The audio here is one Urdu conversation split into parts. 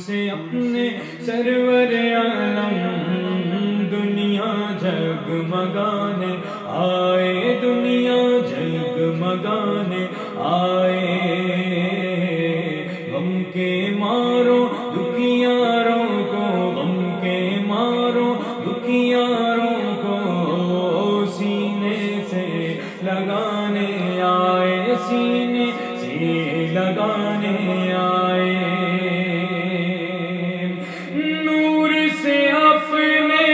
سے اپنے سرور عالم دنیا جگمگانے آئے، دنیا جگمگانے آئے، غم کے مارو دکھیاروں کو، غم کے مارو دکھیاروں کو سینے سے لگانے آئے، سینے سے لگانے آئے، نور سے اپنے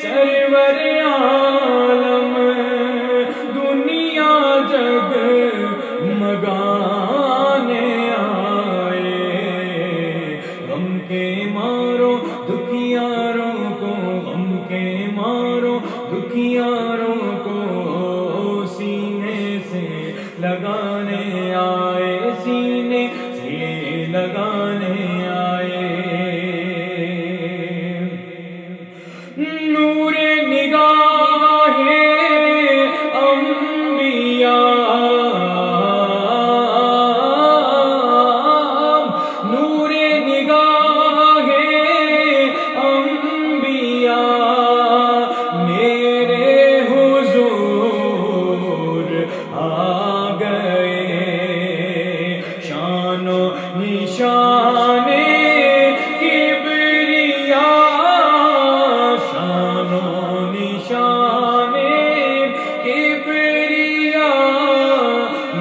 سرور عالم دنیا جگمگانے آئے، غم کے مارو دکھیاروں کو، غم کے مارو دکھیاروں کو سینے سے لگانے آئے، سینے سے لگانے آئے، نور نگاہ انبیاء، نور نگاہ انبیاء میرے حضور آ گئے، شان و نشان کبریاء، شان و نشان کبریاء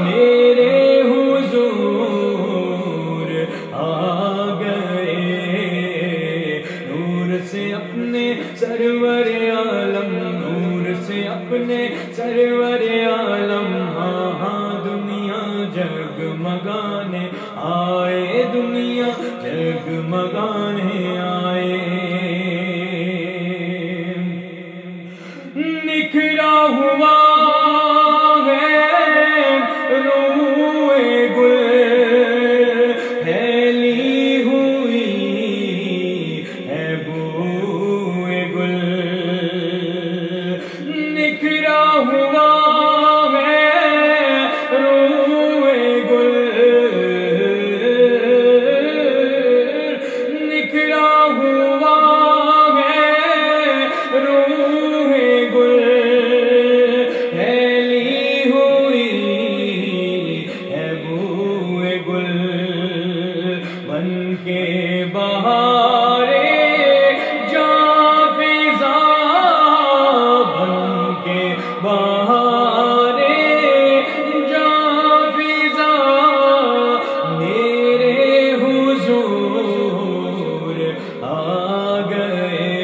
میرے حضور آ گئے، نور سے اپنے سرور عالم، نور سے اپنے سرور عالم، ہاں ہاں دنیا جگمگانے آئے، دنیا جگمگانے آئے، نکھرا ہوا ہے روح گل، پھیلی ہوئی ہے بوئے گل، نکھرا ہوا ہے روح گل، نکھرا ہوا ہے روح گل، پھیلی ہوئی ہے بوئے گل، بن کے بہارے جاں فضا، بن کے بہارے جاں فضا میرے حضور آ گئے،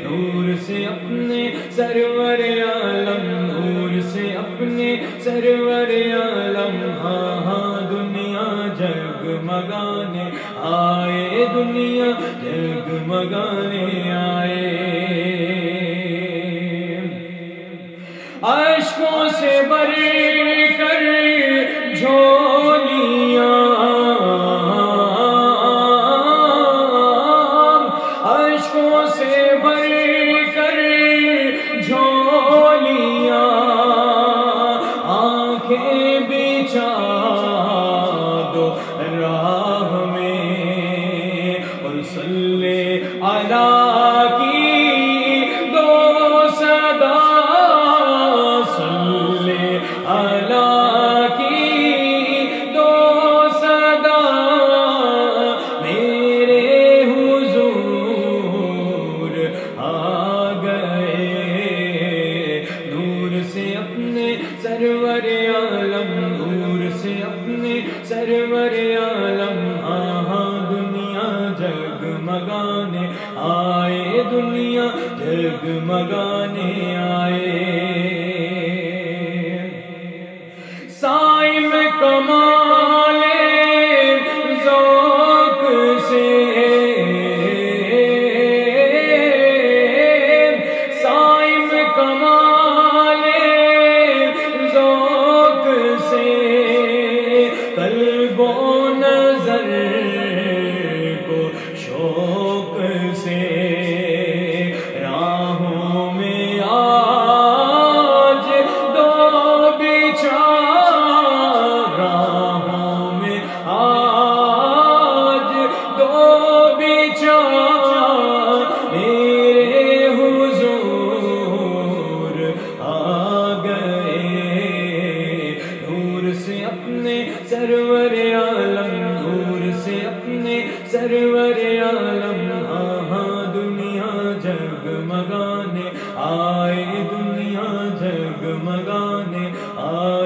نور سے اپنے سرور عالم، نور سے اپنے سرور عالم، ہاں ہاں دنیا جگمگانے آئے، دنیا جگمگانے آئے، اشکوں سے بھر کر جھولیاں، اشکوں سے بھر کر جھولیاں، آنکھیں بچھا دو راہ میں، اور صلی علیٰ کی دو صدا، صلی علیٰ کی دو صدا میرے حضور آ گئے، نور سے اپنے سرور عالم، نور سے اپنے سرور عالم، ہاں ہاں دنیا جگمگانے آئے، دنیا جگمگانے آئے، سائم کمال ذوق سے، سائم کمال ذوق سے، قلب و نظر کو شوق سے راہوں میں آ سرور عالم ہاں دنیا جگمگانے آئے، دنیا جگمگانے آئے۔